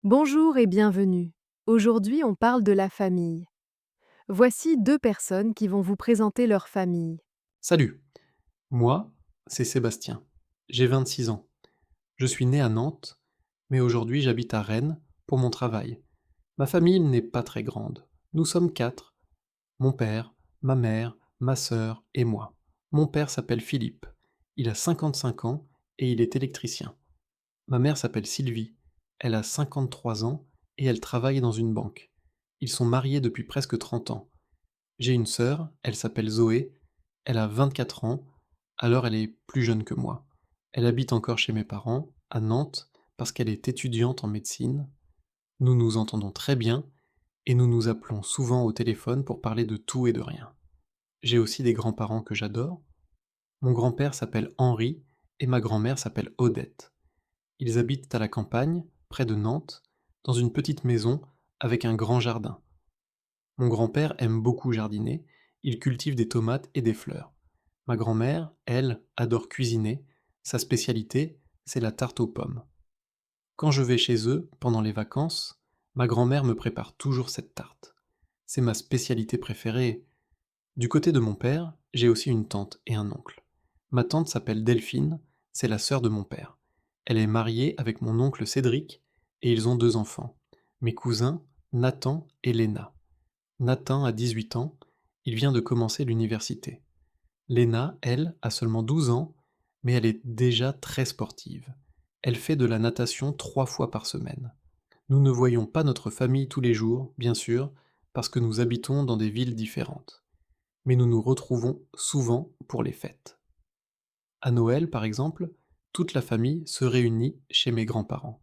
Bonjour et bienvenue. Aujourd'hui, on parle de la famille. Voici deux personnes qui vont vous présenter leur famille. Salut, moi, c'est Sébastien. J'ai 26 ans. Je suis né à Nantes, mais aujourd'hui j'habite à Rennes pour mon travail. Ma famille n'est pas très grande. Nous sommes quatre. Mon père, ma mère, ma sœur et moi. Mon père s'appelle Philippe. Il a 55 ans et il est électricien. Ma mère s'appelle Sylvie. Elle a 53 ans et elle travaille dans une banque. Ils sont mariés depuis presque 30 ans. J'ai une sœur, elle s'appelle Zoé, elle a 24 ans, alors elle est plus jeune que moi. Elle habite encore chez mes parents, à Nantes, parce qu'elle est étudiante en médecine. Nous nous entendons très bien et nous nous appelons souvent au téléphone pour parler de tout et de rien. J'ai aussi des grands-parents que j'adore. Mon grand-père s'appelle Henri et ma grand-mère s'appelle Odette. Ils habitent à la campagne, près de Nantes, dans une petite maison avec un grand jardin. Mon grand-père aime beaucoup jardiner, il cultive des tomates et des fleurs. Ma grand-mère, elle, adore cuisiner, sa spécialité, c'est la tarte aux pommes. Quand je vais chez eux, pendant les vacances, ma grand-mère me prépare toujours cette tarte. C'est ma spécialité préférée. Du côté de mon père, j'ai aussi une tante et un oncle. Ma tante s'appelle Delphine, c'est la sœur de mon père. Elle est mariée avec mon oncle Cédric et ils ont deux enfants, mes cousins Nathan et Léna. Nathan a 18 ans, il vient de commencer l'université. Léna, elle, a seulement 12 ans, mais elle est déjà très sportive. Elle fait de la natation 3 fois par semaine. Nous ne voyons pas notre famille tous les jours, bien sûr, parce que nous habitons dans des villes différentes. Mais nous nous retrouvons souvent pour les fêtes. À Noël, par exemple, toute la famille se réunit chez mes grands-parents.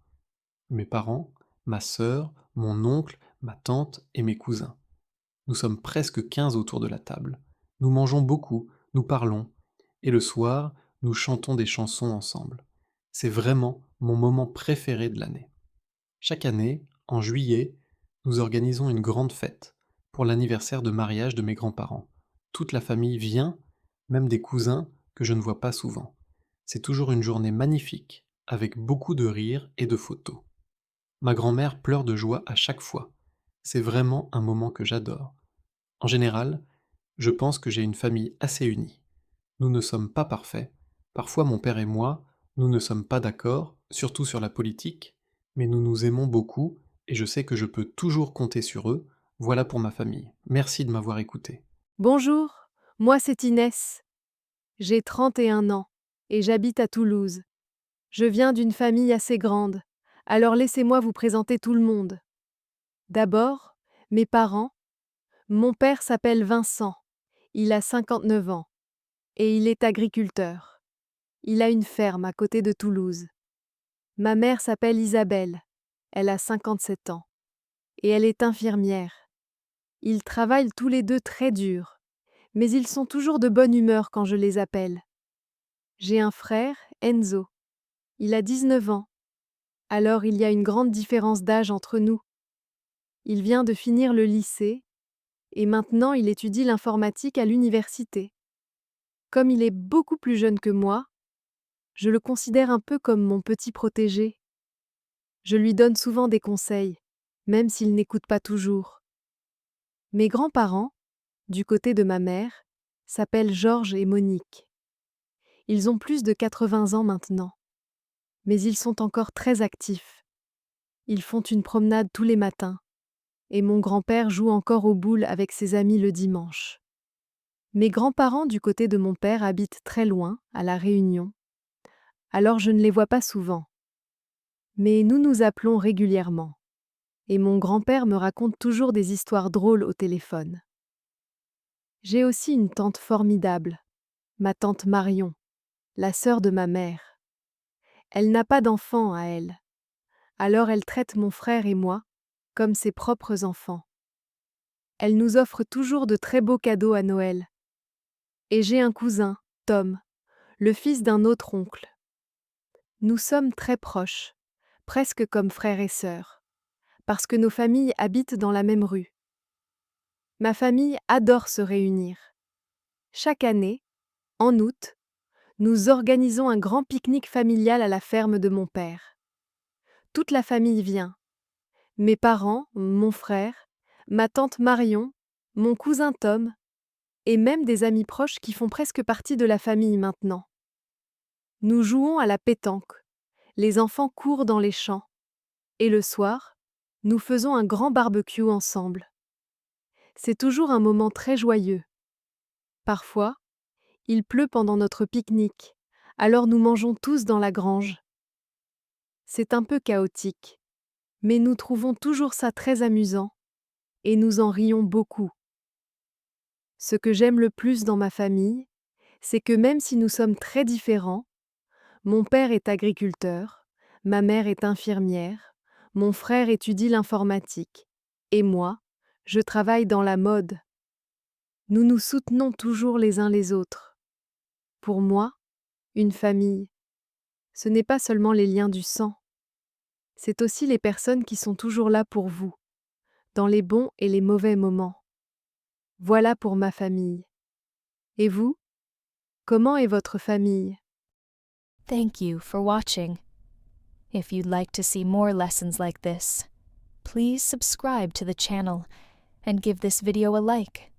Mes parents, ma sœur, mon oncle, ma tante et mes cousins. Nous sommes presque 15 autour de la table. Nous mangeons beaucoup, nous parlons, et le soir, nous chantons des chansons ensemble. C'est vraiment mon moment préféré de l'année. Chaque année, en juillet, nous organisons une grande fête pour l'anniversaire de mariage de mes grands-parents. Toute la famille vient, même des cousins que je ne vois pas souvent. C'est toujours une journée magnifique, avec beaucoup de rires et de photos. Ma grand-mère pleure de joie à chaque fois. C'est vraiment un moment que j'adore. En général, je pense que j'ai une famille assez unie. Nous ne sommes pas parfaits. Parfois mon père et moi, nous ne sommes pas d'accord, surtout sur la politique, mais nous nous aimons beaucoup et je sais que je peux toujours compter sur eux. Voilà pour ma famille. Merci de m'avoir écouté. Bonjour, moi c'est Inès. J'ai 31 ans et j'habite à Toulouse. Je viens d'une famille assez grande, alors laissez-moi vous présenter tout le monde. D'abord, mes parents. Mon père s'appelle Vincent. Il a 59 ans et il est agriculteur. Il a une ferme à côté de Toulouse. Ma mère s'appelle Isabelle. Elle a 57 ans et elle est infirmière. Ils travaillent tous les deux très dur, mais ils sont toujours de bonne humeur quand je les appelle. J'ai un frère, Enzo. Il a 19 ans. Alors il y a une grande différence d'âge entre nous. Il vient de finir le lycée et maintenant il étudie l'informatique à l'université. Comme il est beaucoup plus jeune que moi, je le considère un peu comme mon petit protégé. Je lui donne souvent des conseils, même s'il n'écoute pas toujours. Mes grands-parents, du côté de ma mère, s'appellent Georges et Monique. Ils ont plus de 80 ans maintenant, mais ils sont encore très actifs. Ils font une promenade tous les matins, et mon grand-père joue encore aux boules avec ses amis le dimanche. Mes grands-parents du côté de mon père habitent très loin, à La Réunion, alors je ne les vois pas souvent. Mais nous nous appelons régulièrement, et mon grand-père me raconte toujours des histoires drôles au téléphone. J'ai aussi une tante formidable, ma tante Marion, la sœur de ma mère. Elle n'a pas d'enfants à elle, alors elle traite mon frère et moi comme ses propres enfants. Elle nous offre toujours de très beaux cadeaux à Noël. Et j'ai un cousin, Tom, le fils d'un autre oncle. Nous sommes très proches, presque comme frères et sœurs, parce que nos familles habitent dans la même rue. Ma famille adore se réunir. Chaque année, en août, nous organisons un grand pique-nique familial à la ferme de mon père. Toute la famille vient. Mes parents, mon frère, ma tante Marion, mon cousin Tom, et même des amis proches qui font presque partie de la famille maintenant. Nous jouons à la pétanque, les enfants courent dans les champs, et le soir, nous faisons un grand barbecue ensemble. C'est toujours un moment très joyeux. Parfois, il pleut pendant notre pique-nique, alors nous mangeons tous dans la grange. C'est un peu chaotique, mais nous trouvons toujours ça très amusant, et nous en rions beaucoup. Ce que j'aime le plus dans ma famille, c'est que même si nous sommes très différents, mon père est agriculteur, ma mère est infirmière, mon frère étudie l'informatique, et moi, je travaille dans la mode. Nous nous soutenons toujours les uns les autres. Pour moi, une famille, ce n'est pas seulement les liens du sang, c'est aussi les personnes qui sont toujours là pour vous, dans les bons et les mauvais moments. Voilà pour ma famille. Et vous, comment est votre famille? Thank you for watching. If you'd like to see more lessons like this, please subscribe to the channel and give this video a like.